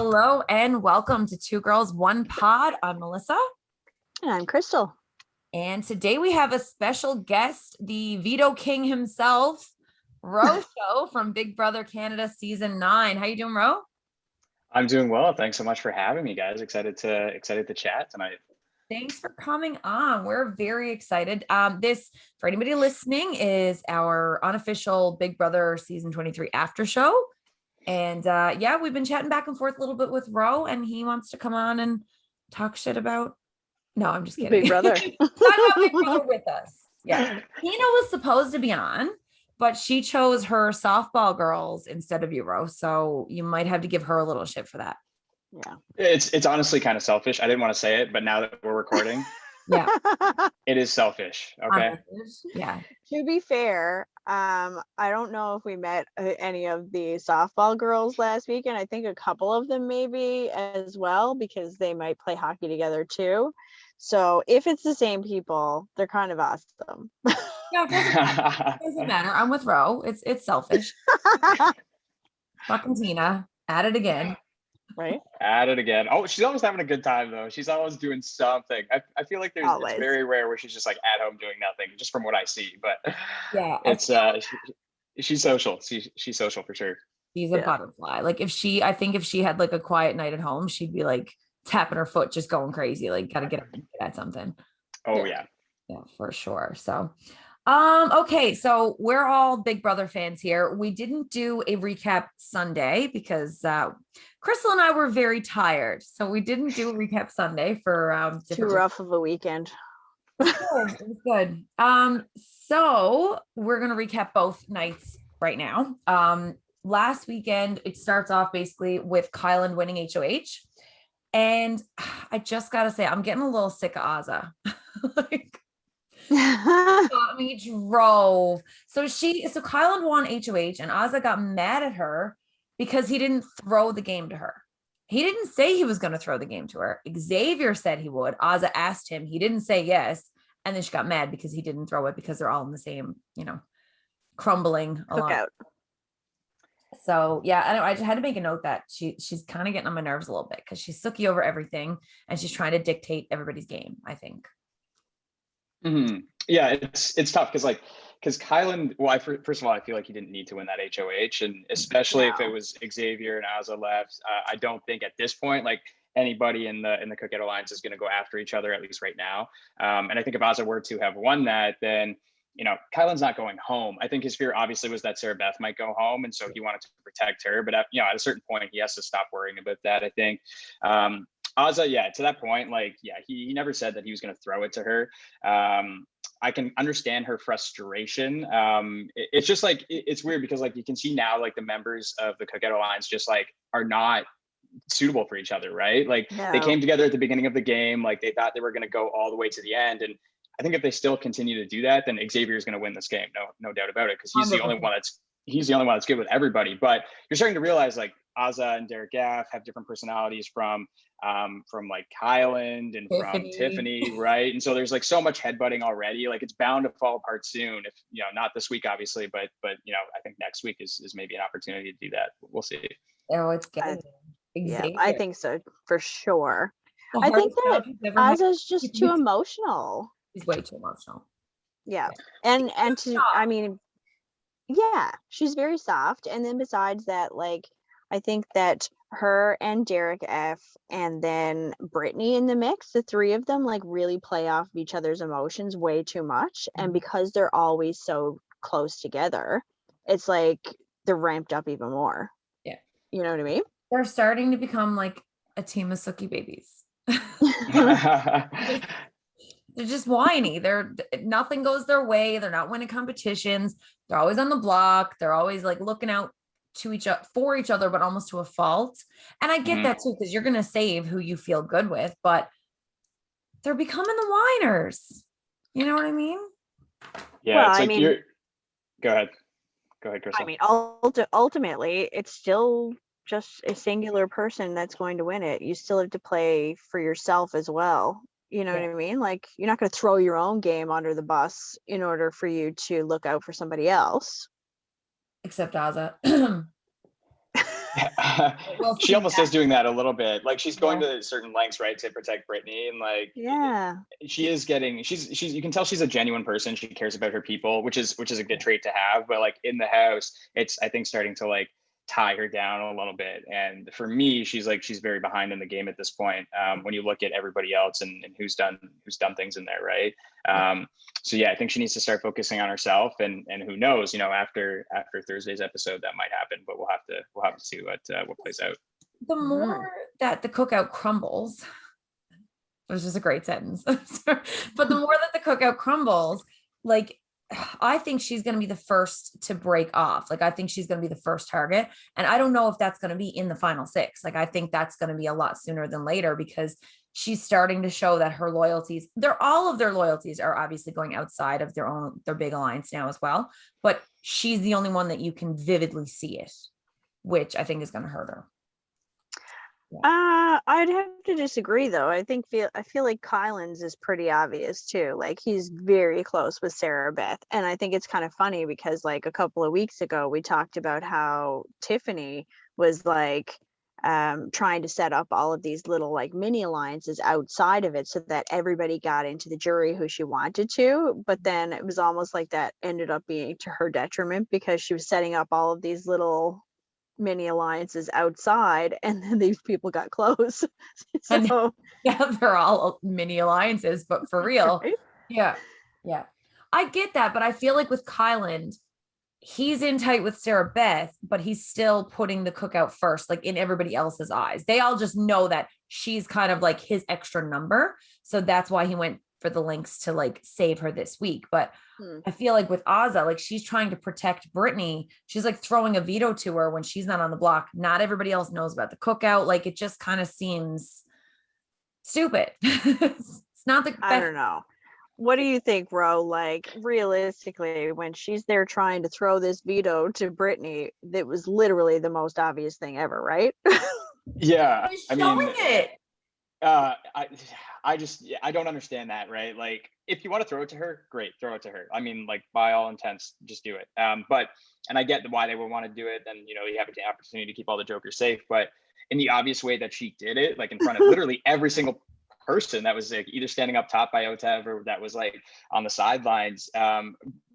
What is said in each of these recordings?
Hello and welcome to Two Girls, One Pod. I'm Melissa. And I'm Crystal. And today we have a special guest, the Vito King himself, Ro Show from Big Brother Canada Season 9. How you doing, Ro? I'm doing well. Thanks so much for having me, guys. Excited to chat tonight. Thanks for coming on. We're very excited. This, for anybody listening, is our unofficial Big Brother Season 23 after show. And we've been chatting back and forth a little bit with Ro, and he wants to come on and talk shit about. No, I'm just kidding. Big Brother. Talk about Big Brother with us. Yeah. Tina was supposed to be on, but she chose her softball girls instead of you, Ro. So you might have to give her a little shit for that. Yeah. It's honestly kind of selfish. I didn't want to say it, but now that we're recording, Yeah. it is selfish. Okay. Yeah. To be fair, I don't know if we met any of the softball girls last weekend. I think a couple of them maybe as well, because they might play hockey together too. So if it's the same people, they're kind of awesome. No, it doesn't matter. It doesn't matter. I'm with Ro. It's selfish. Fucking Tina. At it again. Right? At it again. Oh, she's always having a good time though. She's always doing something. I feel like it's very rare where she's just like at home doing nothing, just from what I see. But yeah, it's she's social. She's social for sure. She's a butterfly. Like if she had like a quiet night at home, she'd be like tapping her foot, just going crazy. Like gotta get at something. Oh yeah. Yeah, for sure. So okay, so we're all Big Brother fans here. We didn't do a recap Sunday because Crystal and I were very tired. So we didn't do a recap Sunday for too rough of a weekend. It was good. So we're gonna recap both nights right now. Last weekend it starts off basically with Kyland winning HOH. And I just gotta say, I'm getting a little sick of Azah. Like got me drove. So Kyland won HOH and Azah got mad at her because he didn't throw the game to her. He didn't say he was going to throw the game to her. Xavier said he would. Azah asked him. He didn't say yes. And then she got mad because he didn't throw it because they're all in the same, crumbling along. So yeah, I just had to make a note that she's kind of getting on my nerves a little bit because she's sooky over everything and she's trying to dictate everybody's game, I think. Mm-hmm. Yeah, it's tough because Kyland, well, first of all, I feel like he didn't need to win that HOH, and especially if it was Xavier and Azah left, I don't think at this point, like anybody in the Cookout Alliance is going to go after each other, at least right now. And I think if Azah were to have won that, then Kyland's not going home. I think his fear obviously was that Sarah Beth might go home, and so he wanted to protect her. But at a certain point, he has to stop worrying about that, I think. Azah, to that point, he never said that he was going to throw it to her. I can understand her frustration. It's just like, it's weird because like you can see now, like the members of the Cookout Alliance just like are not suitable for each other, right? Like They came together at the beginning of the game, like they thought they were going to go all the way to the end. And I think if they still continue to do that, then Xavier is going to win this game. No doubt about it. Cause he's the only one that's good with everybody. But you're starting to realize like Azah and Derek Gaff have different personalities from like Kyland and from Tiffany, right? And so there's like so much headbutting already. Like it's bound to fall apart soon. If not this week, obviously, but I think next week is maybe an opportunity to do that. We'll see. Oh, it's good. Yeah, I think so for sure. I think that Azah's just too emotional. He's way too emotional. Yeah, and I mean, yeah, she's very soft. And then besides that, like I think that her and Derek F and then Brittany in the mix, the three of them like really play off each other's emotions way too much. And because they're always so close together, it's like they're ramped up even more. Yeah. You know what I mean? They're starting to become like a team of Sookie babies. They're just whiny. Nothing goes their way. They're not winning competitions. They're always on the block. They're always like looking out for each other, but almost to a fault. And I get that too, because you're gonna save who you feel good with, but they're becoming the whiners. You know what I mean? Yeah, well, it's like go ahead, Crystal. I mean, ultimately, it's still just a singular person that's going to win it. You still have to play for yourself as well. You know what I mean? Like you're not going to throw your own game under the bus in order for you to look out for somebody else. Except Azah. She almost is doing that a little bit. Like she's going Yeah. to certain lengths, right, to protect Brittany, and like Yeah. she is getting. She's you can tell she's a genuine person. She cares about her people, which is a good trait to have. But like in the house, it's I think starting to like tie her down a little bit. And for me, she's very behind in the game at this point. When you look at everybody else and who's done things in there, right? So yeah, I think she needs to start focusing on herself, and who knows, after Thursday's episode that might happen, but we'll have to see what plays out. The more that the cookout crumbles, it was just a great sentence. But the more that the cookout crumbles, like I think she's going to be the first to break off. Like I think she's going to be the first target. And I don't know if that's going to be in the final 6. Like I think that's going to be a lot sooner than later, because she's starting to show that her loyalties, all of their loyalties are obviously going outside of their big alliance now as well. But she's the only one that you can vividly see it, which I think is going to hurt her. I'd have to disagree though. I feel like Kylan's is pretty obvious too. Like he's very close with Sarah Beth. And I think it's kind of funny because like a couple of weeks ago we talked about how Tiffany was like trying to set up all of these little like mini alliances outside of it so that everybody got into the jury who she wanted to. But then it was almost like that ended up being to her detriment, because she was setting up all of these little mini alliances outside, and then these people got close. So yeah, they're all mini alliances, but for real. Right? Yeah. I get that, but I feel like with Kyland, he's in tight with Sarah Beth, but he's still putting the cookout first, like in everybody else's eyes. They all just know that she's kind of like his extra number. So that's why he went for the links to like save her this week. But I feel like with Azah, like she's trying to protect Brittany. She's like throwing a veto to her when she's not on the block. Not everybody else knows about the cookout. Like it just kind of seems stupid. It's not the best. I don't know. What do you think, Ro? Like realistically, when she's there trying to throw this veto to Brittany, that was literally the most obvious thing ever, right? Yeah. I mean, it. I don't understand that, right? Like if you want to throw it to her, great, throw it to her. I mean, like by all intents, just do it. And I get why they would want to do it. And you have the opportunity to keep all the jokers safe, but in the obvious way that she did it, like in front of literally every single person that was like either standing up top by Otev or that was like on the sidelines,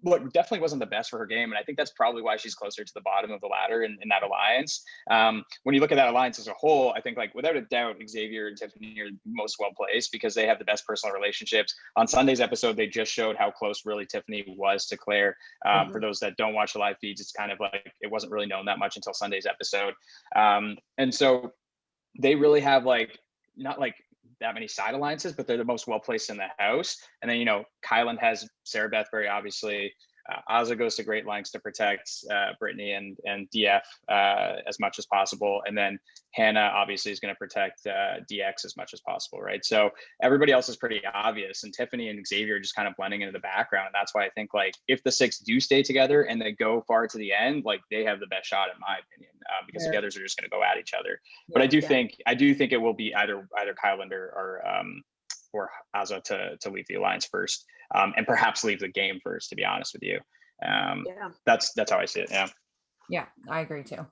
what definitely wasn't the best for her game. And I think that's probably why she's closer to the bottom of the ladder in that alliance. When you look at that alliance as a whole, I think like without a doubt, Xavier and Tiffany are most well placed because they have the best personal relationships. On Sunday's episode, they just showed how close really Tiffany was to Claire. For those that don't watch the live feeds, it's kind of like it wasn't really known that much until Sunday's episode. And so they really have like not like that many side alliances, but they're the most well placed in the house. And then Kyland has Sarah Beth very obviously. Azah goes to great lengths to protect Brittany and DF as much as possible, and then Hannah obviously is going to protect DX as much as possible, right? So everybody else is pretty obvious, and Tiffany and Xavier are just kind of blending into the background. And that's why I think like if the 6 do stay together and they go far to the end, like they have the best shot in my opinion, because the others are just going to go at each other. But I do think it will be either Kyland or Azah to leave the alliance first, and perhaps leave the game first, to be honest with you. That's how I see it. Yeah, I agree too.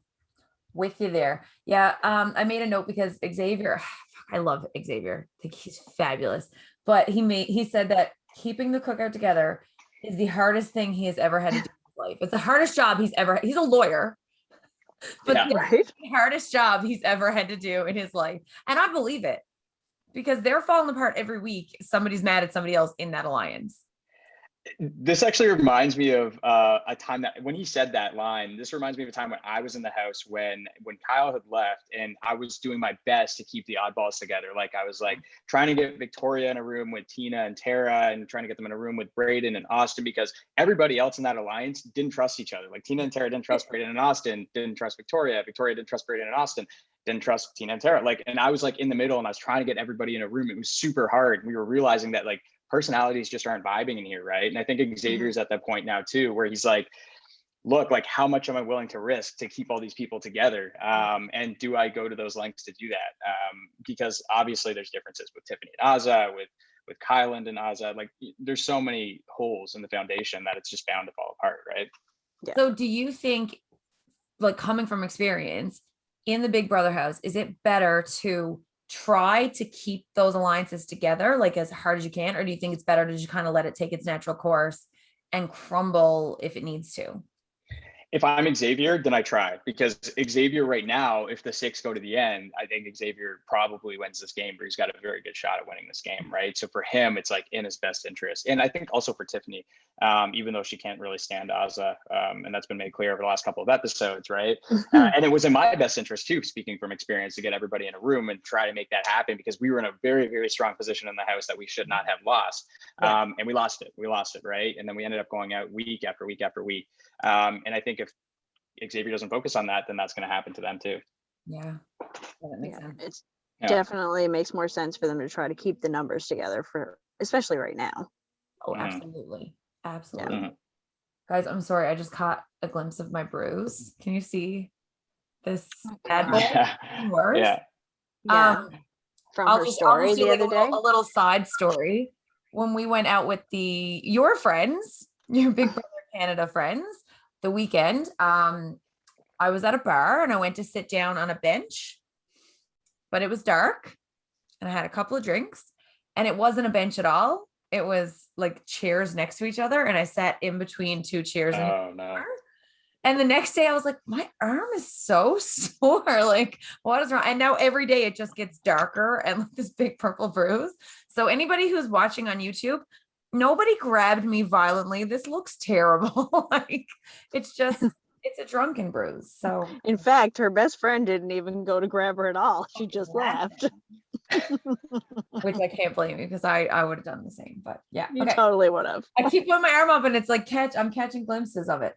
With you there. Yeah. I made a note because Xavier, I love Xavier. I think he's fabulous. But he said that keeping the cookout together is the hardest thing he has ever had to do in his life. It's the hardest job he's a lawyer. But the hardest job he's ever had to do in his life. And I believe it. Because they're falling apart every week. Somebody's mad at somebody else in that alliance. This actually reminds me of a time that when he said that line, this reminds me of a time when I was in the house when Kyle had left and I was doing my best to keep the oddballs together. Like I was like trying to get Victoria in a room with Tina and Tara and trying to get them in a room with Braden and Austin, because everybody else in that alliance didn't trust each other. Like Tina and Tara didn't trust Braden and Austin, didn't trust Victoria. Victoria didn't trust Braden and Austin, didn't trust Tina and Tara. Like, and I was like in the middle and I was trying to get everybody in a room. It was super hard. We were realizing that like personalities just aren't vibing in here, right? And I think Xavier's at that point now too, where he's like, look, like how much am I willing to risk to keep all these people together? And do I go to those lengths to do that? Because obviously there's differences with Tiffany and Azah, with Kyland and Azah. Like there's so many holes in the foundation that it's just bound to fall apart, right? Yeah. So do you think, like coming from experience, in the Big Brother house, is it better to try to keep those alliances together like as hard as you can, or do you think it's better to just kind of let it take its natural course and crumble if it needs to? If I'm Xavier, then I try, because Xavier right now, if the 6 go to the end, I think Xavier probably wins this game, but he's got a very good shot at winning this game, right? So for him, it's like in his best interest. And I think also for Tiffany, even though she can't really stand Azza, and that's been made clear over the last couple of episodes, right? And it was in my best interest too, speaking from experience, to get everybody in a room and try to make that happen, because we were in a very, very strong position in the house that we should not have lost. And we lost it, right? And then we ended up going out week after week after week. And I think if Xavier doesn't focus on that, then that's going to happen to them too. Yeah, that makes sense. It definitely makes more sense for them to try to keep the numbers together, for especially right now. Oh, absolutely. Guys, I'm sorry, I just caught a glimpse of my bruise. Can you see this bad boy? From her story the other day. A little side story. When we went out with your friends, your Big Brother Canada friends, the weekend, I was at a bar and I went to sit down on a bench, but it was dark and I had a couple of drinks, and it wasn't a bench at all. It was like chairs next to each other, and I sat in between two chairs. And the next day I was like, my arm is so sore. Like, what is wrong? And now every day it just gets darker and like this big purple bruise. So anybody who's watching on YouTube, nobody grabbed me violently. This looks terrible. Like, it's a drunken bruise. So in fact, her best friend didn't even go to grab her at all. She just left. Which I can't blame you, because I would have done the same. But yeah, you totally would have. I keep putting my arm up and it's like I'm catching glimpses of it.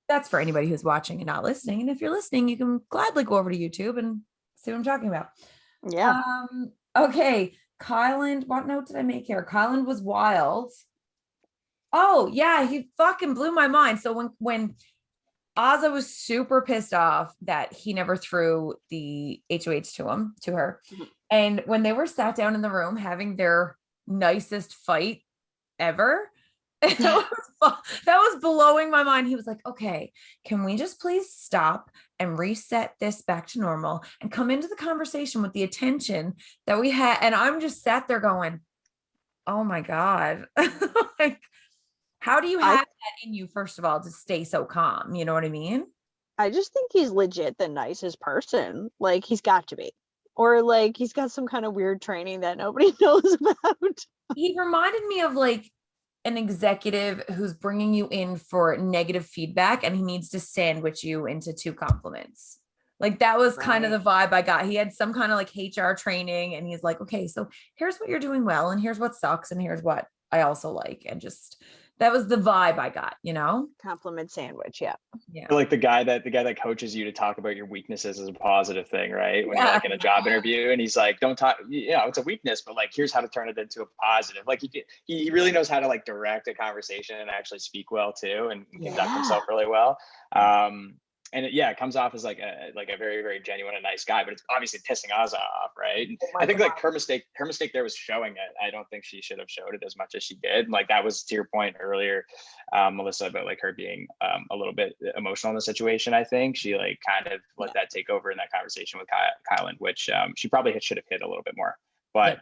That's for anybody who's watching and not listening. And if you're listening, you can gladly go over to YouTube and see what I'm talking about. Yeah. Okay. Kyland, what note did I make here? Kyland was wild. Oh yeah, he fucking blew my mind. So when Azza was super pissed off that he never threw the HOH to her. And when they were sat down in the room having their nicest fight ever, that was blowing my mind. He was like, okay, can we just please stop and reset this back to normal and come into the conversation with the attention that we had? And I'm just sat there going, oh my God. Like, how do you have that in you, first of all, to stay so calm? You know what I mean? I just think he's legit the nicest person. Like, he's got to be. Or like he's got some kind of weird training that nobody knows about. He reminded me of like an executive who's bringing you in for negative feedback and he needs to sandwich you into 2 compliments. Like, that was kind of the vibe I got. He had some kind of like HR training, and he's like, okay, so here's what you're doing well, and here's what sucks, and here's what I also like. And just, that was the vibe I got, you know? Compliment sandwich. Yeah. Like the guy that coaches you to talk about your weaknesses as a positive thing, right? When you're like in a job interview and he's like, don't talk, it's a weakness, but like, here's how to turn it into a positive. Like he really knows how to like direct a conversation and actually speak well too, and conduct himself really well. And it comes off as like a very, very genuine and nice guy, but it's obviously pissing Azza off, right? I think like her mistake there was showing it. I don't think she should have showed it as much as she did. Like, that was to your point earlier, Melissa, about like her being a little bit emotional in the situation. I think she like kind of let that take over in that conversation with Kyland, which she probably should have hit a little bit more. But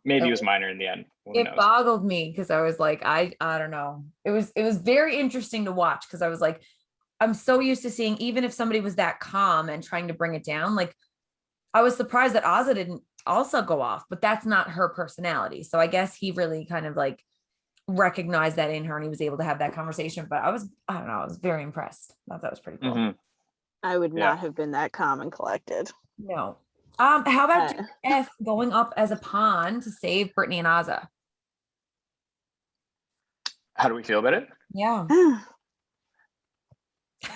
maybe it was minor in the end. It boggled me, because I was like, I don't know. It was very interesting to watch, because I was like, I'm so used to seeing, even if somebody was that calm and trying to bring it down, like, I was surprised that Azza didn't also go off, but that's not her personality. So I guess he really kind of like recognized that in her, and he was able to have that conversation. But I don't know, I was very impressed. I thought that was pretty cool. I would not have been that calm and collected. No. How about F going up as a pawn to save Brittany and Azza? How do we feel about it? Yeah.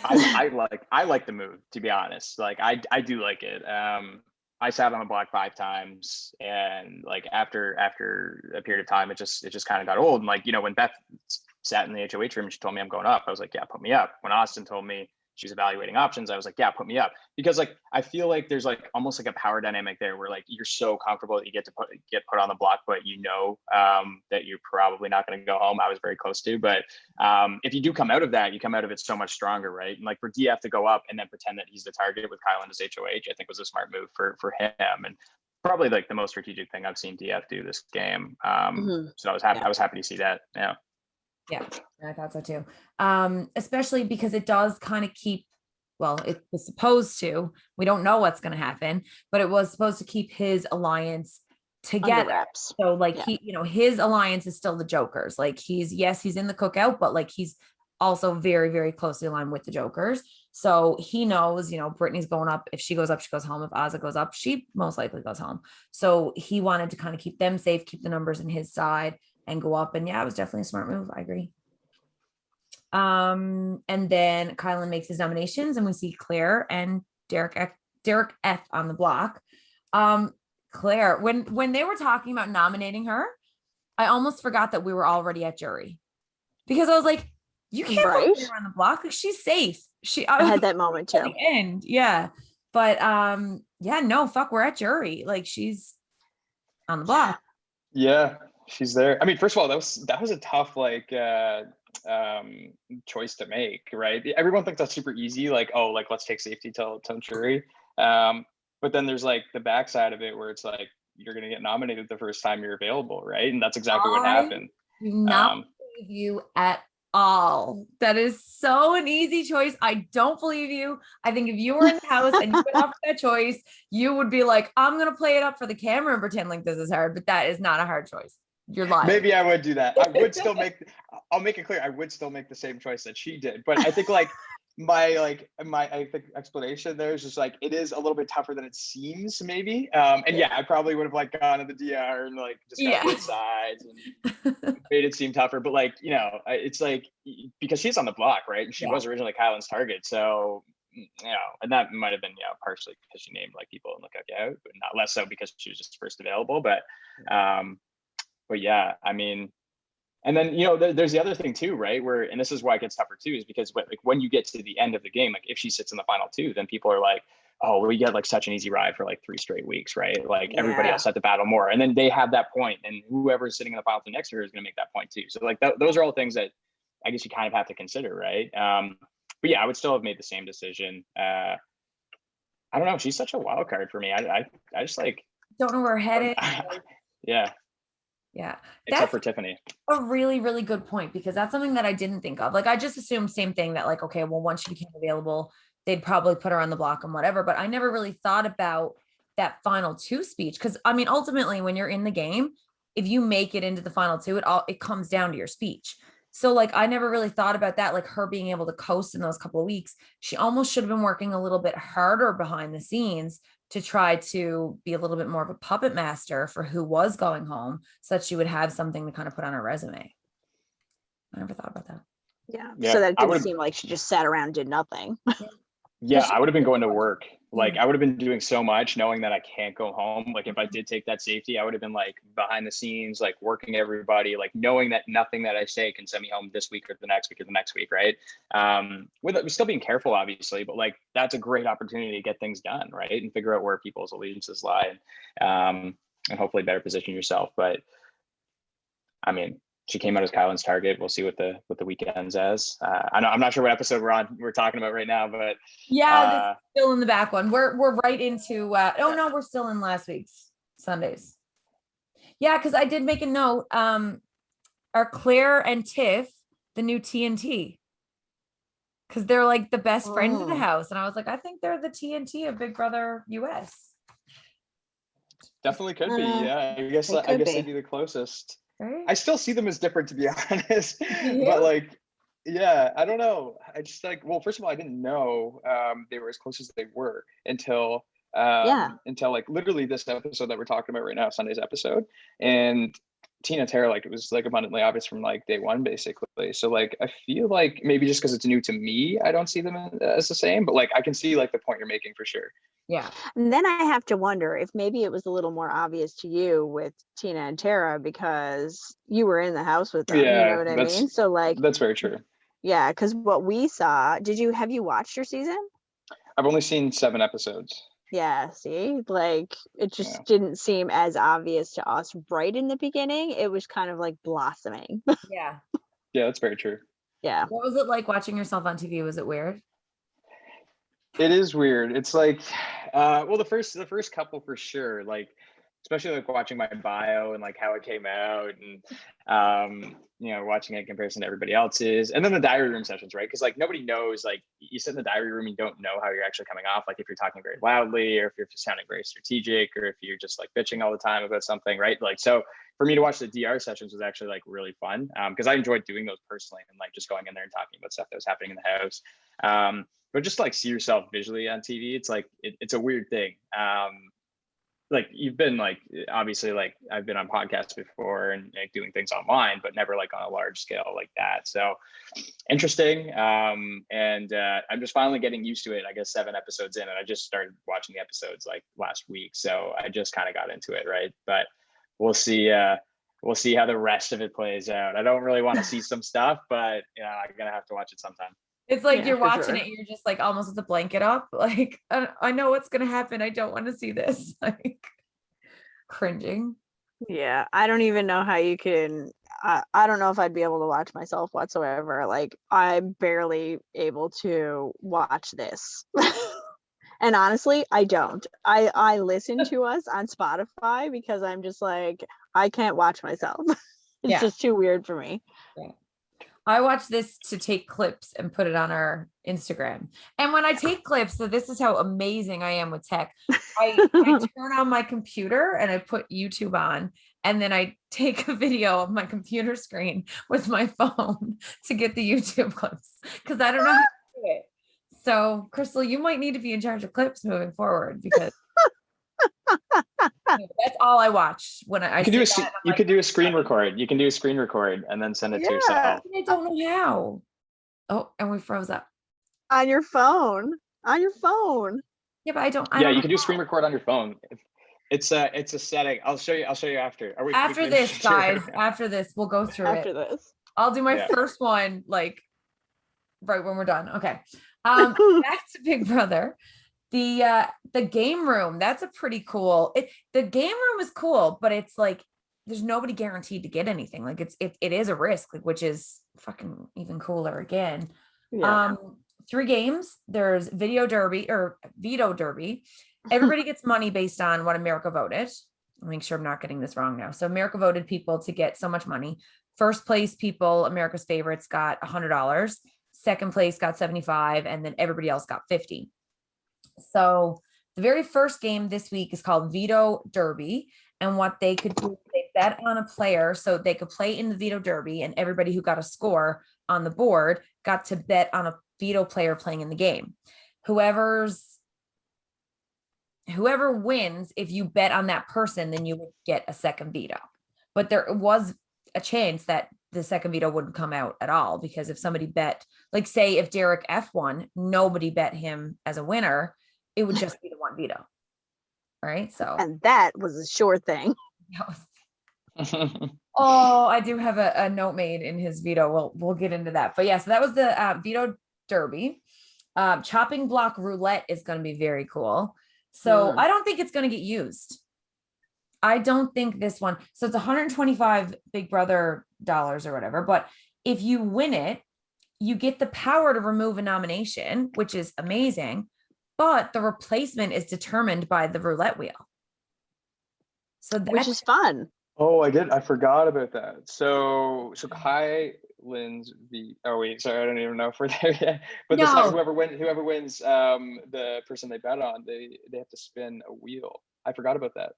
I like the move, to be honest. Like, I do like it. I sat on the block 5 times, and like after a period of time, it just kind of got old. And like, when Beth sat in the HOH room and she told me I'm going up, I was like, yeah, put me up. When Austin told me she was evaluating options, I was like, yeah, put me up. Because like, I feel like there's like almost like a power dynamic there where like, you're so comfortable that you get put on the block, but you know, that you're probably not going to go home. I was very close to, but if you do come out of that, you come out of it so much stronger, right? And like for DF to go up and then pretend that he's the target with Kylan as HOH, I think was a smart move for him. And probably like the most strategic thing I've seen DF do this game. So I was happy. I was happy to see that. Yeah. Yeah, I thought so too. Especially because it does kind of keep, well, it was supposed to, we don't know what's going to happen, but it was supposed to keep his alliance together. So like he, you know, his alliance is still the Jokers. Like he's in the cookout, but like he's also very, very closely aligned with the Jokers. So he knows, you know, Brittany's going up. If she goes up, she goes home. If Azah goes up, she most likely goes home. So he wanted to kind of keep them safe, keep the numbers in his side, and go up. And yeah, it was definitely a smart move. I agree. And then Kylan makes his nominations and we see Claire and Derek F on the block. Claire, when they were talking about nominating her, I almost forgot that we were already at jury, because I was like, you can't put her on the block. Like, she's safe. I had that moment too. At the end. Yeah. But yeah, no, fuck, we're at jury. Like she's on the block. Yeah, she's there. I mean, first of all, that was a tough like choice to make, right? Everyone thinks that's super easy, like, oh, like let's take safety till jury. But then there's like the backside of it where it's like you're gonna get nominated the first time you're available, right? And that's exactly what happened. Do not believe you at all. That is so an easy choice. I don't believe you. I think if you were in the house and you would offer that choice, you would be like, I'm gonna play it up for the camera and pretend like this is hard, but that is not a hard choice. You're lying. Maybe I would do that. I would still I'll make it clear, I would still make the same choice that she did. But I think like my I think explanation there is just like, it is a little bit tougher than it seems, maybe. And yeah, I probably would have like gone to the DR and like just got both sides and made it seem tougher. But like, you know, it's like, because she's on the block, right? And she was originally Kylan's target. So, you know, and that might have been, you know, partially because she named like people in the cookout, but not less so because she was just first available. But yeah, I mean, and then, you know, there's the other thing too, right? Where, and this is why it gets tougher too, is because like when you get to the end of the game, like if she sits in the final two, then people are like, oh, well, we get like such an easy ride for like 3 straight weeks, right? Like everybody else had to battle more. And then they have that point, and whoever's sitting in the final two next to her is going to make that point too. So like those are all things that I guess you kind of have to consider, right? But yeah, I would still have made the same decision. I don't know. She's such a wild card for me. I just like don't know where her head is. Yeah. Yeah. Except for Tiffany. A really, really good point, because that's something that I didn't think of. Like, I just assumed same thing, that like, okay, well, once she became available, they'd probably put her on the block and whatever. But I never really thought about that final two speech. Cause I mean, ultimately when you're in the game, if you make it into the final two, it comes down to your speech. So like, I never really thought about that, like her being able to coast in those couple of weeks. She almost should have been working a little bit harder behind the scenes to try to be a little bit more of a puppet master for who was going home, so that she would have something to kind of put on her resume. I never thought about that. Yeah. So that didn't seem like she just sat around and did nothing. Yeah, I would have been going to work. Like I would have been doing so much knowing that I can't go home. Like if I did take that safety, I would have been like behind the scenes, like working everybody, like knowing that nothing that I say can send me home this week or the next week or the next week, right? With still being careful, obviously, but like that's a great opportunity to get things done, right? And figure out where people's allegiances lie, and hopefully better position yourself. But I mean, she came out as Kylan's target. We'll see what the weekend's as. I'm not sure what episode we're talking about right now, but yeah, still in the back one. We're right into oh no, we're still in last week's Sundays. Yeah, because I did make a note. Are Claire and Tiff the new TNT? Because they're like the best friends in the house, and I was like, I think they're the TNT of Big Brother US. Definitely could be. Yeah, I guess they'd be the closest. Right. I still see them as different, to be honest. But like, yeah, I don't know. I just like, well, first of all, I didn't know they were as close as they were until like literally this episode that we're talking about right now, Sunday's episode. And Tina and Tara, like it was like abundantly obvious from like day one, basically. So like, I feel like maybe just because it's new to me, I don't see them as the same, but like I can see like the point you're making for sure. Yeah. And then I have to wonder if maybe it was a little more obvious to you with Tina and Tara because you were in the house with them. Yeah, you know what I mean? So like, that's very true. Yeah, because what we saw, have you watched your season? I've only seen 7 episodes. Yeah, see, like it just didn't seem as obvious to us right in the beginning. It was kind of like blossoming. Yeah. Yeah, that's very true. Yeah. What was it like watching yourself on TV? Was it weird? It is weird. It's like, well, the first couple for sure, like, especially like watching my bio and like how it came out and, watching it in comparison to everybody else's. And then the diary room sessions, right? Because like nobody knows, like you sit in the diary room, you don't know how you're actually coming off. Like if you're talking very loudly or if you're just sounding very strategic or if you're just like bitching all the time about something, right? Like, so for me to watch the DR sessions was actually like really fun because I enjoyed doing those personally and like just going in there and talking about stuff that was happening in the house. But just to, like see yourself visually on TV, it's like it's a weird thing. Like you've been like obviously like I've been on podcasts before and like doing things online, but never like on a large scale like that. So interesting. And I'm just finally getting used to it. I guess 7 episodes in, and I just started watching the episodes like last week, so I just kind of got into it, right? But we'll see. We'll see how the rest of it plays out. I don't really want to see some stuff, but I'm gonna have to watch it sometime. It's like you're watching it, you're just like almost with the blanket up. Like, I know what's gonna happen. I don't want to see this. Like cringing. Yeah, I don't even know how you can. I don't know if I'd be able to watch myself whatsoever. Like, I'm barely able to watch this. And honestly, I don't. I listen to us on Spotify because I'm just like, I can't watch myself. It's just too weird for me. Yeah. I watch this to take clips and put it on our Instagram. And when I take clips, so this is how amazing I am with tech. I turn on my computer and I put YouTube on, and then I take a video of my computer screen with my phone to get the YouTube clips because I don't know how to do it. So, Crystal, you might need to be in charge of clips moving forward because that's all I watch when I you could do a screen record. You can do a screen record and then send it to yourself. I don't know how. Oh, and we froze up. On your phone. Yeah, but I don't you can do a screen record on your phone. It's a setting. I'll show you after. After this, guys. After this, we'll go through it. After this. I'll do my first one like right when we're done. Okay. Back to Big Brother. The game room, that's a pretty cool. The game room is cool, but it's like there's nobody guaranteed to get anything. Like it is a risk, like, which is fucking even cooler again. 3 games. There's Veto Derby. Everybody gets money based on what America voted. I'll make sure I'm not getting this wrong now. So America voted people to get so much money. First place people, America's favorites, got $100. Second place got $75, and then everybody else got $50. So the very first game this week is called Veto Derby. And what they could do, they bet on a player so they could play in the Veto Derby, and everybody who got a score on the board got to bet on a veto player playing in the game. Whoever wins, if you bet on that person, then you would get a second veto. But there was a chance that the second veto wouldn't come out at all, because if somebody bet, like say if Derek F won, nobody bet him as a winner, it would just be the one veto. Right. So, and that was a sure thing. Oh, I do have a note made in his veto. We'll get into that. But yeah, so that was the Veto Derby. Chopping block roulette is going to be very cool. So I don't think it's going to get used. I don't think this one. So it's 125 Big Brother dollars or whatever. But if you win it, you get the power to remove a nomination, which is amazing. But the replacement is determined by the roulette wheel. So which is fun. Oh, I forgot about that. So Kylan's sorry, I don't even know if we're there yet. But no. Whoever wins, the person they bet on, they have to spin a wheel. I forgot about that.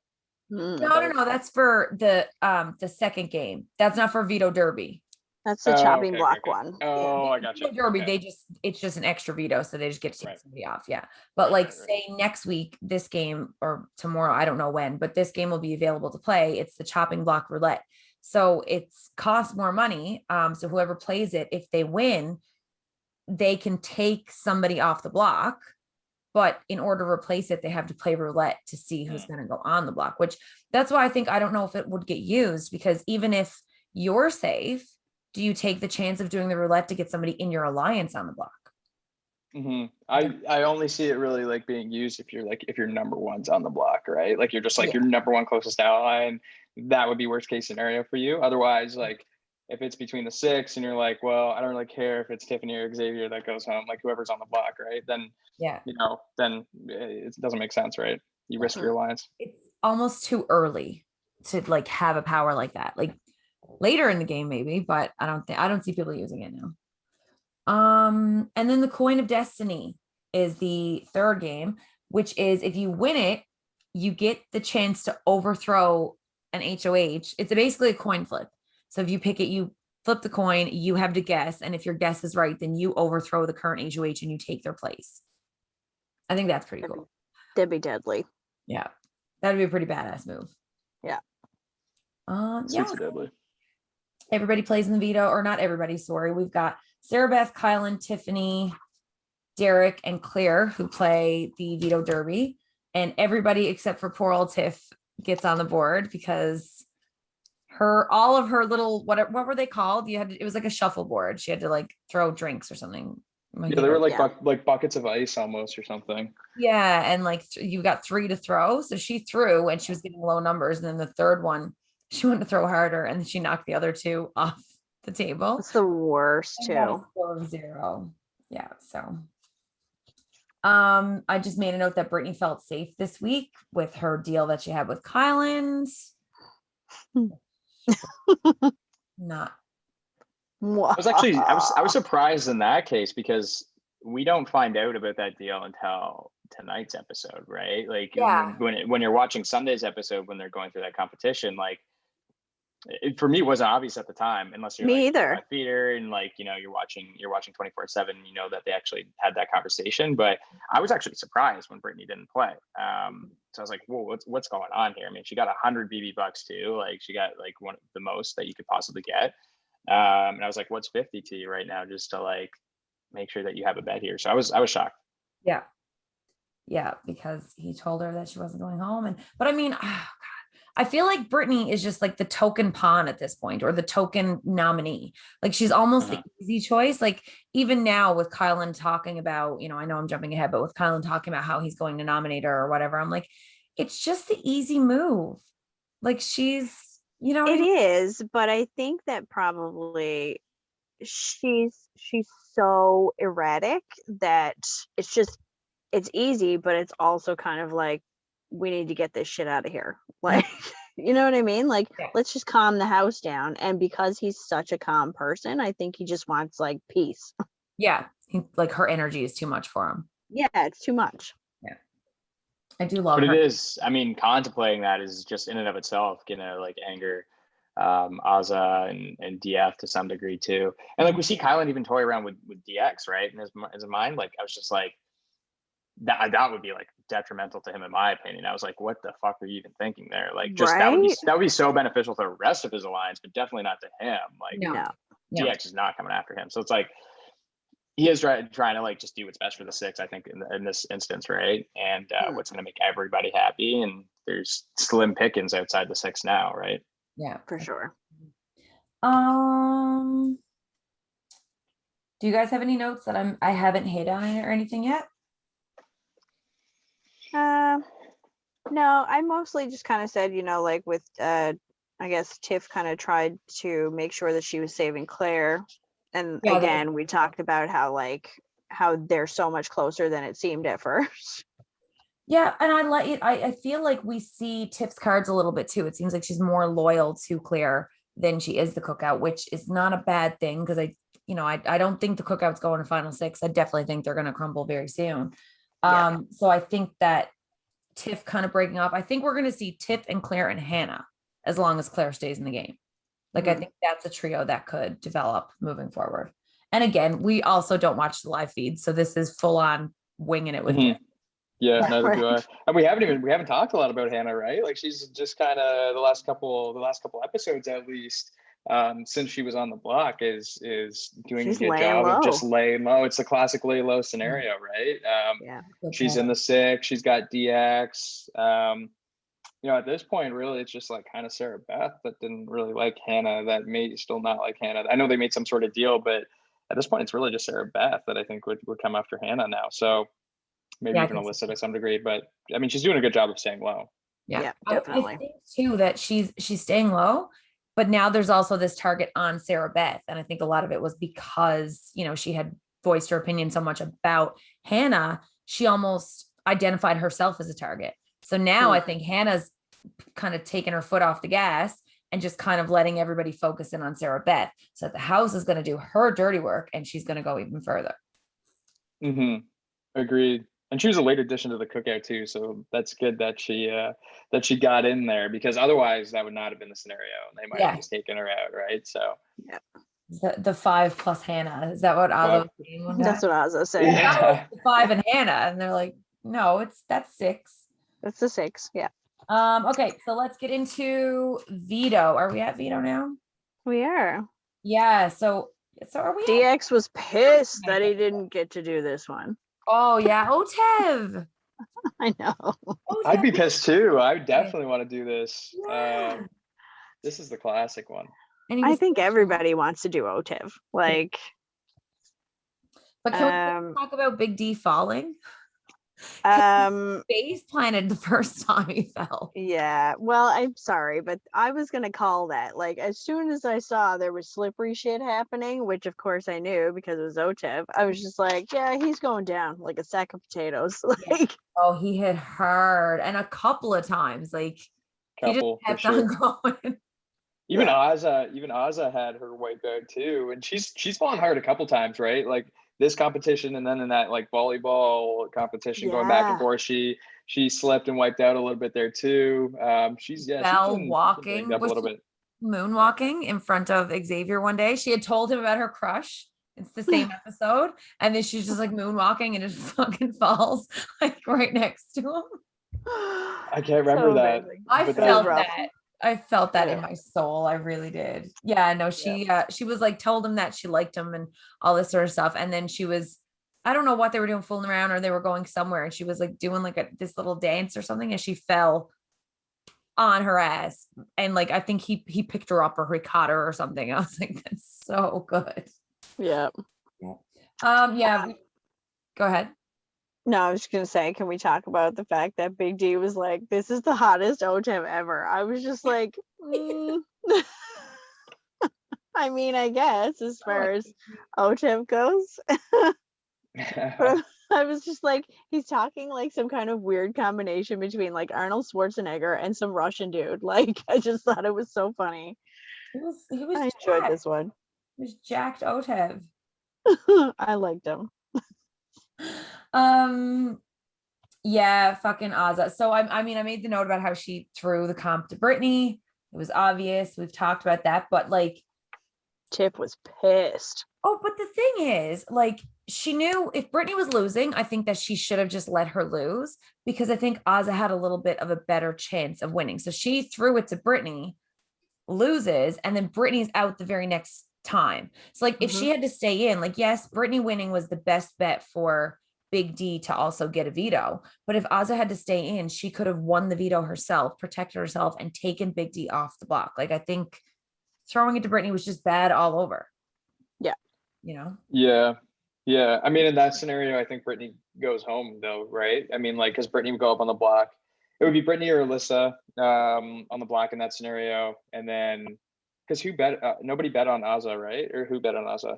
No. That's for the second game. That's not for Veto Derby. That's the chopping block one. Oh, I got you. Veto Derby, it's just an extra veto, so they just get to take somebody off. Yeah. But say next week, this game, or tomorrow, I don't know when, but this game will be available to play. It's the chopping block roulette. So it's costs more money. So whoever plays it, if they win, they can take somebody off the block. But in order to replace it, they have to play roulette to see who's going to go on the block, which that's why I don't know if it would get used, because even if you're safe, do you take the chance of doing the roulette to get somebody in your alliance on the block? I only see it really like being used if your number one's on the block, right? Like you're just like your number one closest ally, and that would be worst case scenario for you. Otherwise, like if it's between the 6 and you're like, well, I don't really care if it's Tiffany or Xavier that goes home, like whoever's on the block, right? Then then it doesn't make sense, right? You risk your alliance. It's almost too early to like have a power like that. Like later in the game, maybe, but I don't see people using it now. And then the Coin of Destiny is the third game, which is if you win it, you get the chance to overthrow an HOH. It's basically a coin flip. So if you pick it, you flip the coin, you have to guess. And if your guess is right, then you overthrow the current HOH and you take their place. I think that's pretty cool. That'd be deadly. Yeah. That'd be a pretty badass move. Yeah. Deadly. Everybody plays in the veto, or not everybody, sorry. We've got Sarah Beth, Kylan, Tiffany, Derek, and Claire who play the Veto Derby. And everybody except for poor old Tiff gets on the board because all of her little, what were they called? It was like a shuffleboard. She had to like throw drinks or something. Yeah, they were like buckets of ice almost or something. Yeah, and like you got 3 to throw. So she threw and she was getting low numbers. And then the third one, she wanted to throw harder and she knocked the other 2 off the table. It's the worst too. Score of 0. Yeah, so I just made a note that Brittany felt safe this week with her deal that she had with Kylan. Not. I was surprised in that case because we don't find out about that deal until tonight's episode, right? Like when you're watching Sunday's episode, when they're going through that competition, like for me, it wasn't obvious at the time, unless you're a feeder and like, you're watching 24/7, that they actually had that conversation. But I was actually surprised when Brittany didn't play. So I was like, whoa, what's going on here? I mean, she got 100 BB bucks too. Like she got like one of the most that you could possibly get. And I was like, what's 50 to you right now? Just to like make sure that you have a bet here. So I was shocked. Yeah, because he told her that she wasn't going home. But I mean, oh God, I feel like Brittany is just like the token pawn at this point, or the token nominee. Like she's almost the easy choice. Like even now with Kylan talking about, I know I'm jumping ahead, but with Kylan talking about how he's going to nominate her or whatever, I'm like, it's just the easy move. Like she's, it is, but I think that probably she's so erratic that it's easy, but it's also kind of like, we need to get this shit out of here. Like, you know what I mean? Like, let's just calm the house down. And because he's such a calm person, I think he just wants like peace. Yeah. Like her energy is too much for him. Yeah, it's too much. Yeah. I do love her. But it is, I mean, contemplating that is just in and of itself gonna like anger Azza and DF to some degree too. And like we see Kylan even toy around with DX, right? In his mind, like I was just like, that would be like detrimental to him in my opinion. I was like, what the fuck are you even thinking there? Like just that would be so beneficial to the rest of his alliance, but definitely not to him. Like DX is not coming after him. So it's like he is trying to like just do what's best for the 6, I think, in this instance, right? And what's going to make everybody happy. And there's slim pickings outside the 6 now, right? Yeah, for sure. Do you guys have any notes that I haven't hit on or anything yet? No, I mostly just kind of said, like with I guess Tiff kind of tried to make sure that she was saving Claire. And again, we talked about how they're so much closer than it seemed at first. Yeah, and I like it. I feel like we see Tiff's cards a little bit too. It seems like she's more loyal to Claire than she is the cookout, which is not a bad thing because I don't think the cookout's going to final 6. I definitely think they're going to crumble very soon. So I think that Tiff kind of breaking off. I think we're going to see Tiff and Claire and Hannah as long as Claire stays in the game. Like I think that's a trio that could develop moving forward. And again, we also don't watch the live feed, so this is full on winging it with Tiff. Yeah, neither do I. And we haven't talked a lot about Hannah, right? Like she's just kind of the last couple episodes at least, since she was on the block is doing a good job of just laying low. It's the classic lay low scenario, right? She's in the 6, she's got DX. at this point, really, it's just like kind of Sarah Beth that didn't really like Hannah, that may still not like Hannah. I know they made some sort of deal, but at this point, it's really just Sarah Beth that I think would come after Hannah now. So maybe even Alyssa to some degree, but I mean, she's doing a good job of staying low. Yeah, definitely. I think too that she's staying low, but now there's also this target on Sarah Beth, and I think a lot of it was because she had voiced her opinion so much about Hannah, she almost identified herself as a target. So now I think Hannah's kind of taking her foot off the gas and just kind of letting everybody focus in on Sarah Beth. So the house is going to do her dirty work, and she's going to go even further. Agreed. And she was a late addition to the cookout too, so that's good that she got in there, because otherwise that would not have been the scenario. They might have just taken her out, right? So the 5 plus Hannah, is that what Ozza was saying one time? That's what Ozza said. Yeah. 5 and Hannah, and they're like, no, that's 6. That's the 6. Yeah. Okay, so let's get into Vito. Are we at Vito now? We are. Yeah. So are we? DX was pissed that he didn't get to do this one. Oh yeah, Otev. I know. I'd be pissed too. I definitely want to do this. Yeah. This is the classic one. I think everybody wants to do Otev. Like, but can we talk about Big D falling? Face planted the first time he fell. Yeah. Well, I'm sorry, but I was gonna call that. Like, as soon as I saw there was slippery shit happening, which of course I knew because it was Otev, I was just like, yeah, he's going down like a sack of potatoes. Like, oh, he hit hard, and a couple of times, like he just kept on going. Even Ozza had her wipeout too, and she's fallen hard a couple times, right? Like this competition, and then in that like volleyball competition going back and forth, she slipped and wiped out a little bit there too. She's walking up a little bit. Moonwalking in front of Xavier one day. She had told him about her crush. It's the same episode, and then she's just like moonwalking and just fucking falls like right next to him. I can't remember that. I felt that in my soul. I really did. Yeah, no, she was like told him that she liked him and all this sort of stuff. And then she was, I don't know what they were doing, fooling around, or they were going somewhere, and she was like doing like this little dance or something, and she fell on her ass. And like I think he picked her up or he caught her or something. I was like, that's so good. Yeah. Go ahead. No, I was just gonna say, can we talk about the fact that Big D was like, this is the hottest Otev ever? I was just like, I mean, I guess as far as Otev goes. But I was just like, he's talking like some kind of weird combination between like Arnold Schwarzenegger and some Russian dude. Like, I just thought it was so funny. I enjoyed this one. He was jacked Otev. I liked him. Yeah, fucking Ozza. So I mean, I made the note about how she threw the comp to Brittany. It was obvious. We've talked about that, but like Tip was pissed. Oh, but the thing is, like, she knew if Brittany was losing, I think that she should have just let her lose, because I think Ozza had a little bit of a better chance of winning. So she threw it to Brittany, loses, and then Brittany's out the very next time. So like if she had to stay in, like, yes, Brittany winning was the best bet for Big D to also get a veto. But if Ozza had to stay in, she could have won the veto herself, protected herself, and taken Big D off the block. Like, I think throwing it to Brittany was just bad all over. Yeah. You know? Yeah. I mean, in that scenario, I think Brittany goes home though, right? I mean, like, because Brittany would go up on the block. It would be Brittany or Alyssa on the block in that scenario. And then, because who bet? Nobody bet on Ozza, right? Or who bet on Ozza?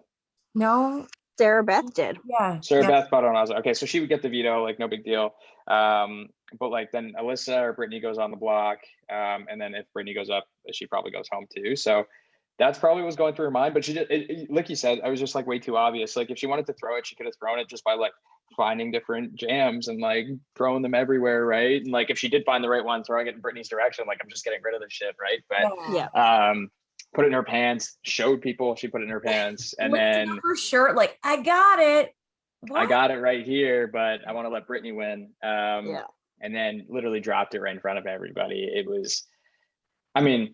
No. Sarah Beth did. Yeah. Sarah Beth bet on Ozza. Okay, so she would get the veto, like, no big deal. But like then Alyssa or Brittany goes on the block. And then if Brittany goes up, she probably goes home too. So that's probably what was going through her mind. But she did, like you said, I was just like way too obvious. Like if she wanted to throw it, she could have thrown it just by like finding different jams and like throwing them everywhere, right? And like if she did find the right one, throwing it in Brittany's direction, like I'm just getting rid of this shit, right? But put it in her pants, showed people she put it in her pants, and then her shirt, like, I got it. What? I got it right here, but I want to let Brittany win. And then literally dropped it right in front of everybody. It was, I mean,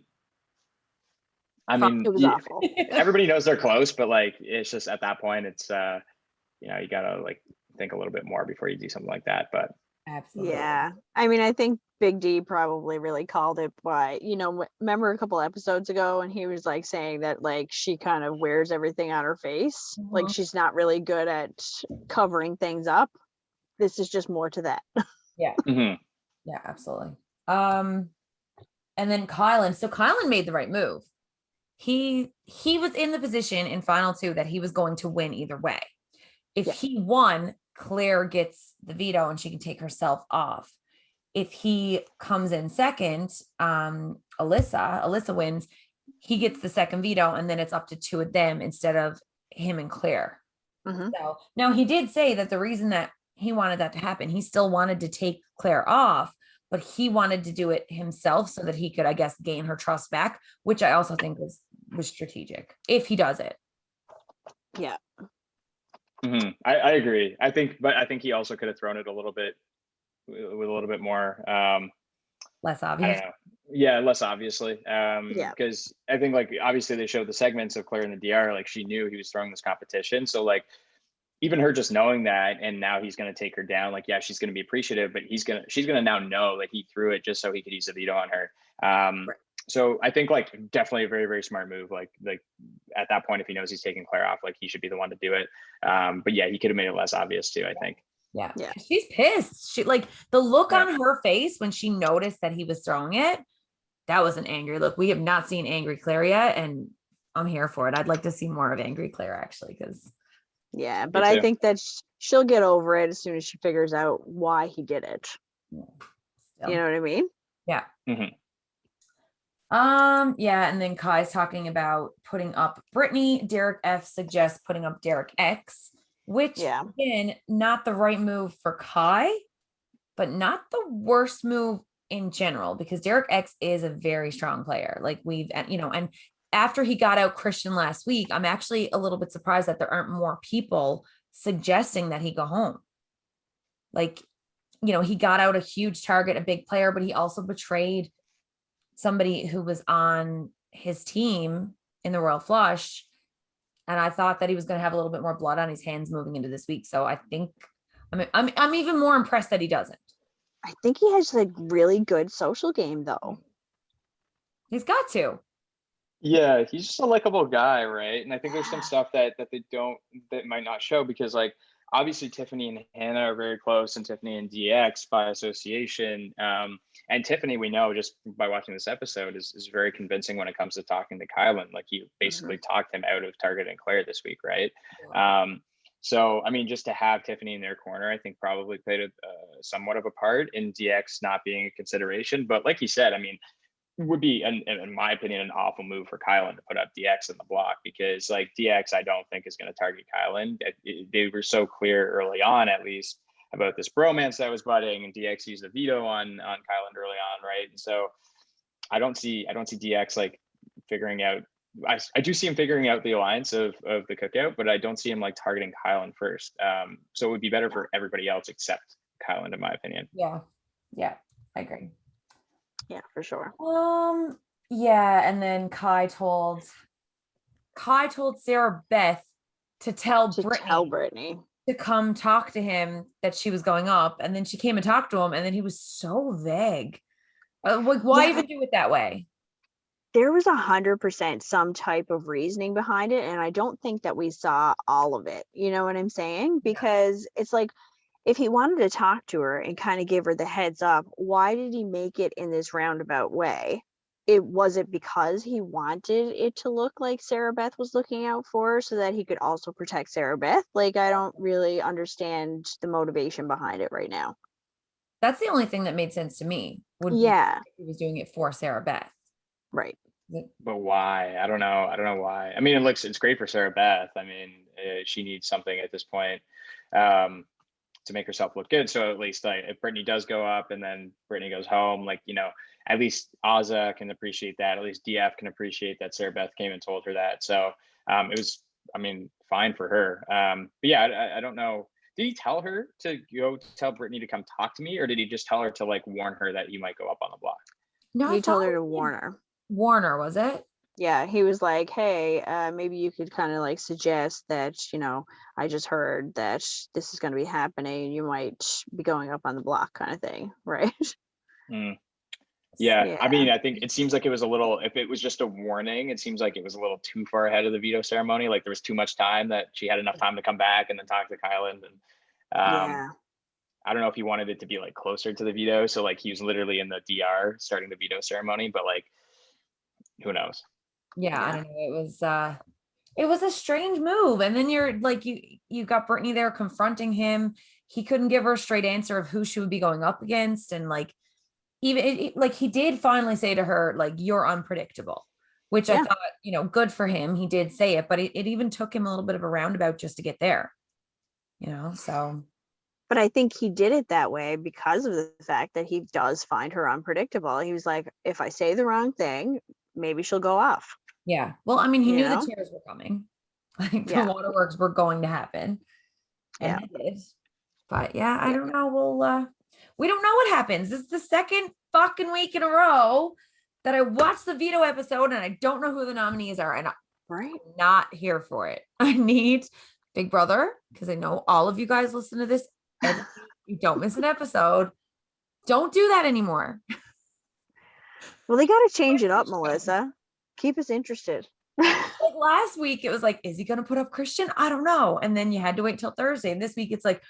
it was awful. Everybody knows they're close, but like it's just at that point, it's you gotta like think a little bit more before you do something like that. But Absolutely. Yeah. I mean, I think Big D probably really called it by, remember a couple episodes ago and he was like saying that like she kind of wears everything on her face. Like Mhm. she's not really good at covering things up. This is just more to that. Yeah. Mhm. Yeah, absolutely. And then Kylan. So Kylan made the right move. He was in the position in final two that he was going to win either way. If Yeah. he won, Claire gets the veto and she can take herself off. If he comes in second, Alyssa wins, he gets the second veto, and then it's up to two of them instead of him and Claire. Mm-hmm. So now he did say that the reason that he wanted that to happen, he still wanted to take Claire off, but he wanted to do it himself so that he could, I guess, gain her trust back, which I also think was strategic if he does it. Yeah. I agree. I think he also could have thrown it a little bit with a little bit more Less I obvious. don't know. Yeah, less obviously. Yeah. Because I think like obviously they showed the segments of Claire in the DR, like she knew he was throwing this competition. So like even her just knowing that and now he's gonna take her down, like yeah, she's gonna be appreciative, but she's gonna now know that he threw it just so he could use a veto on her. Right. So I think like definitely a very, very smart move. Like at that point, if he knows he's taking Claire off, like he should be the one to do it. But yeah, he could have made it less obvious too, I think. Yeah. Yeah. She's pissed. She like the look Yeah. on her face when she noticed that he was throwing it. That was an angry look. We have not seen angry Claire yet, and I'm here for it. I'd like to see more of angry Claire actually, because Yeah. But I think that she'll get over it as soon as she figures out why he did it. You know what I mean? Yeah. Mhm. Yeah, and then Kai's talking about putting up Brittany. Derek F suggests putting up Derek X, which again, not the right move for Kai, but not the worst move in general, because Derek X is a very strong player. Like we've, and after he got out Christian last week, I'm actually a little bit surprised that there aren't more people suggesting that he go home. Like, he got out a huge target, a big player, but he also betrayed somebody who was on his team in the Royal Flush. And I thought that he was going to have a little bit more blood on his hands moving into this week. So I think I'm even more impressed that he doesn't. I think he has like really good social game though. He's got to. Yeah, he's just a likable guy, right? And I think there's some stuff that that might not show because like obviously Tiffany and Hannah are very close and Tiffany and DX by association. And Tiffany, we know just by watching this episode, is very convincing when it comes to talking to Kylan. Like he basically talked him out of targeting Claire this week, right? So, I mean, just to have Tiffany in their corner, I think probably played somewhat of a part in DX not being a consideration. But like you said, I mean, would be, in my opinion, an awful move for Kylan to put up DX in the block because, like, DX, I don't think is going to target Kylan. They were so clear early on, at least, about this bromance that was budding, and DX used a veto on Kylan early on, right? And so, I don't see DX like figuring out. I do see him figuring out the alliance of the cookout, but I don't see him like targeting Kylan first. So it would be better for everybody else except Kylan, in my opinion. Yeah, I agree. Yeah, for sure. Yeah, and then Kai told Sarah Beth to tell Brittany to come talk to him that she was going up, and then she came and talked to him, and then he was so vague. Like, why even do it that way? There was 100% some type of reasoning behind it, and I don't think that we saw all of it. You know what I'm saying? Because it's like, if he wanted to talk to her and kind of give her the heads up, why did he make it in this roundabout way? Was it because he wanted it to look like Sarah Beth was looking out for her so that he could also protect Sarah Beth? Like, I don't really understand the motivation behind it right now. That's the only thing that made sense to me. He was doing it for Sarah Beth. Right. But why? I don't know why. I mean, it's great for Sarah Beth. I mean, she needs something at this point to make herself look good. So at least like if Brittany does go up and then Brittany goes home, like, at least Azza can appreciate that. At least DF can appreciate that Sarah Beth came and told her that. So it was, I mean, fine for her. But yeah, I don't know. Did he tell her to go tell Brittany to come talk to me, or did he just tell her to like warn her that he might go up on the block? No, he told her to warn her. Warner, was it? Yeah, he was like, hey, maybe you could kind of like suggest that, I just heard that this is going to be happening. You might be going up on the block kind of thing, right? Mm. Yeah. Yeah. I mean, I think it seems like it was a little, if it was just a warning, it seems like it was a little too far ahead of the veto ceremony. Like there was too much time that she had enough time to come back and then talk to Kylan. And Yeah. I don't know if he wanted it to be like closer to the veto. So like he was literally in the DR starting the veto ceremony, but like, who knows? Yeah, I don't know. It was a strange move. And then you're like, you got Brittany there confronting him. He couldn't give her a straight answer of who she would be going up against. And like, even like he did finally say to her, like, you're unpredictable, which I Yeah. thought, good for him. He did say it, but it even took him a little bit of a roundabout just to get there, so. But I think he did it that way because of the fact that he does find her unpredictable. He was like, if I say the wrong thing, maybe she'll go off. Yeah. Well, I mean, he You knew know? the tears were coming. Like the Yeah. waterworks were going to happen. And Yeah. they did. But yeah, I don't know. We don't know what happens. This is the second fucking week in a row that I watched the veto episode and I don't know who the nominees are. And Right. I'm not here for it. I need Big Brother, because I know all of you guys listen to this. And you don't miss an episode. Don't do that anymore. Well, they got to change it up, Melissa. Keep us interested. Like last week, it was like, is he going to put up Christian? I don't know. And then you had to wait till Thursday. And this week, it's like,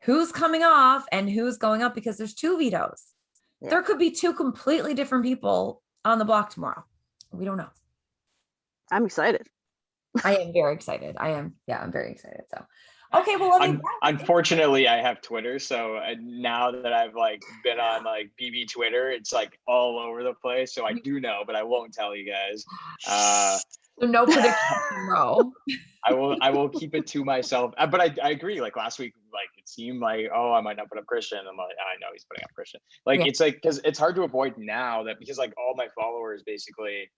who's coming off and who's going up, because there's 2 vetoes. Yeah. There could be 2 completely different people on the block tomorrow. We don't know. I'm excited. I am very excited. I'm very excited. So, okay. Well, unfortunately, I have Twitter. So now that I've like been on like BB Twitter, it's like all over the place. So I do know, but I won't tell you guys. So no prediction tomorrow. I will keep it to myself. But I agree. Like last week, like it seemed like, oh, I might not put up Christian. I'm like, I know he's putting up Christian. Like it's like, because it's hard to avoid now because like all my followers basically,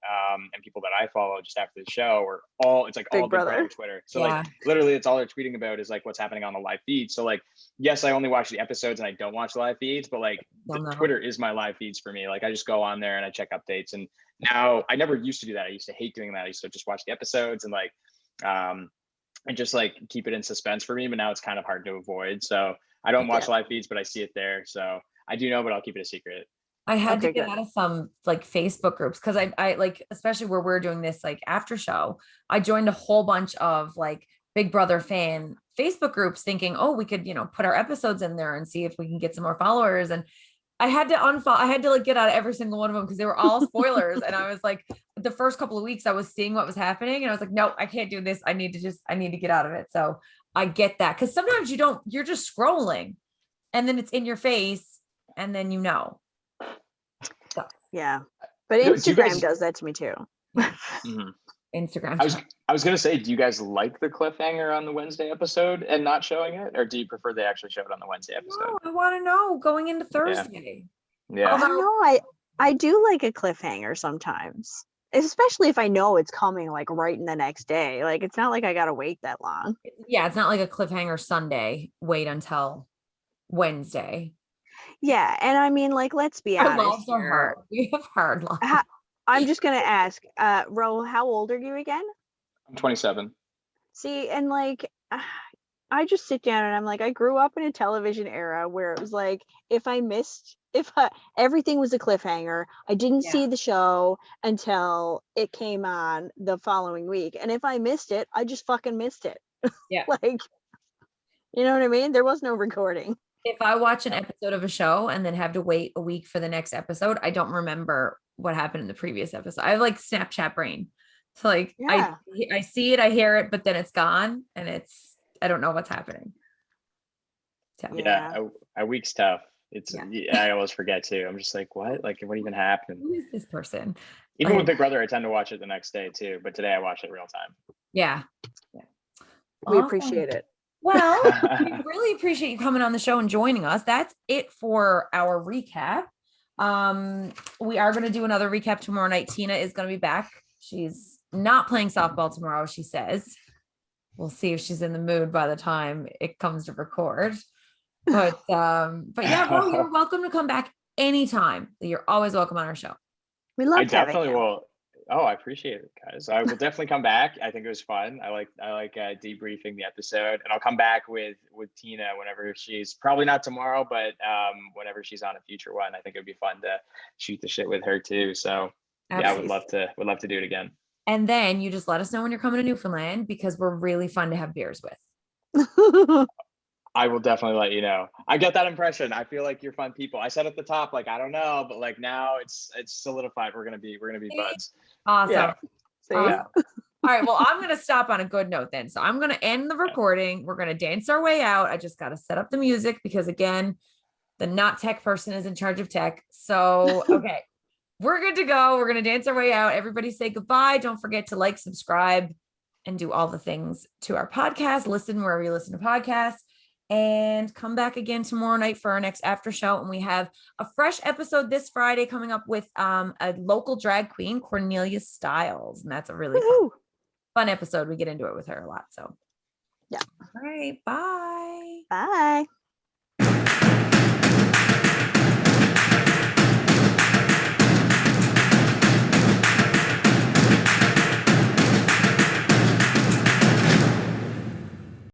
and people that I follow just after the show are all, it's like all Big Brother Twitter. So like literally it's all they're tweeting about is like what's happening on the live feed. So like, yes, I only watch the episodes and I don't watch the live feeds, but like Twitter is my live feeds for me. Like I just go on there and I check updates. And now I never used to do that. I used to hate doing that. I used to just watch the episodes and like, and just like keep it in suspense for me, but now it's kind of hard to avoid. So I don't watch live feeds, but I see it there. So I do know, but I'll keep it a secret. I had to get out of some like Facebook groups because I like, especially where we're doing this like after show, I joined a whole bunch of like Big Brother fan Facebook groups thinking, oh, we could, put our episodes in there and see if we can get some more followers. And I had to unfollow, I had to like get out of every single one of them because they were all spoilers. And I was like, the first couple of weeks I was seeing what was happening and I was like, no, I can't do this. I need to get out of it. So I get that. Cause sometimes you're just scrolling and then it's in your face and then So. Yeah. But Instagram does that to me too. Mm-hmm. Instagram. I was gonna say, do you guys like the cliffhanger on the Wednesday episode and not showing it, or do you prefer they actually show it on the Wednesday episode? No, I want to know going into Thursday. Yeah. I don't know. I do like a cliffhanger sometimes, especially if I know it's coming like right in the next day. Like it's not like I gotta wait that long. Yeah, it's not like a cliffhanger Sunday. Wait until Wednesday. Yeah, and I mean, like, let's be honest. Our lives are hard. We have hard lives. I'm just gonna ask, Ro, how old are you again? I'm 27. See, and like, I just sit down and I'm like, I grew up in a television era where it was like, if everything was a cliffhanger, I didn't see the show until it came on the following week, and if I missed it, I just fucking missed it. Yeah, like, you know what I mean? There was no recording. If I watch an episode of a show and then have to wait a week for the next episode, I don't remember what happened in the previous episode. I have like Snapchat brain. So like I see it, I hear it, but then it's gone and I don't know what's happening. So. Yeah, a week's tough. I always forget too. I'm just like, what? Like what even happened? Who is this person? Even with Big Brother, I tend to watch it the next day too. But today I watched it real time. Yeah. We appreciate it. Well, we really appreciate you coming on the show and joining us. That's it for our recap. We are going to do another recap tomorrow night. Tina is going to be back. She's not playing softball tomorrow, she says. We'll see if she's in the mood by the time it comes to record. But yeah, Bro, you're welcome to come back anytime. You're always welcome on our show. We love I definitely will. Oh, I appreciate it, guys. I will definitely come back. I think it was fun. I like debriefing the episode, and I'll come back with Tina whenever she's, probably not tomorrow, but whenever she's on a future one. I think it'd be fun to shoot the shit with her too. So yeah, I would love to do it again. And then you just let us know when you're coming to Newfoundland, because we're really fun to have beers with. I will definitely let you know. I get that impression. I feel like you're fun people. I said at the top, like, I don't know, but like now it's solidified. We're gonna be buds. Awesome. Yeah. Awesome. All right. Well, I'm going to stop on a good note then. So I'm going to end the recording. We're going to dance our way out. I just got to set up the music because, again, the not tech person is in charge of tech. So, okay, we're good to go. We're going to dance our way out. Everybody say goodbye. Don't forget to like, subscribe, and do all the things to our podcast. Listen wherever you listen to podcasts. And come back again tomorrow night for our next after show. And we have a fresh episode this Friday coming up with a local drag queen, Cornelia Stiles. And that's a really fun episode. We get into it with her a lot. So, yeah. All right. Bye.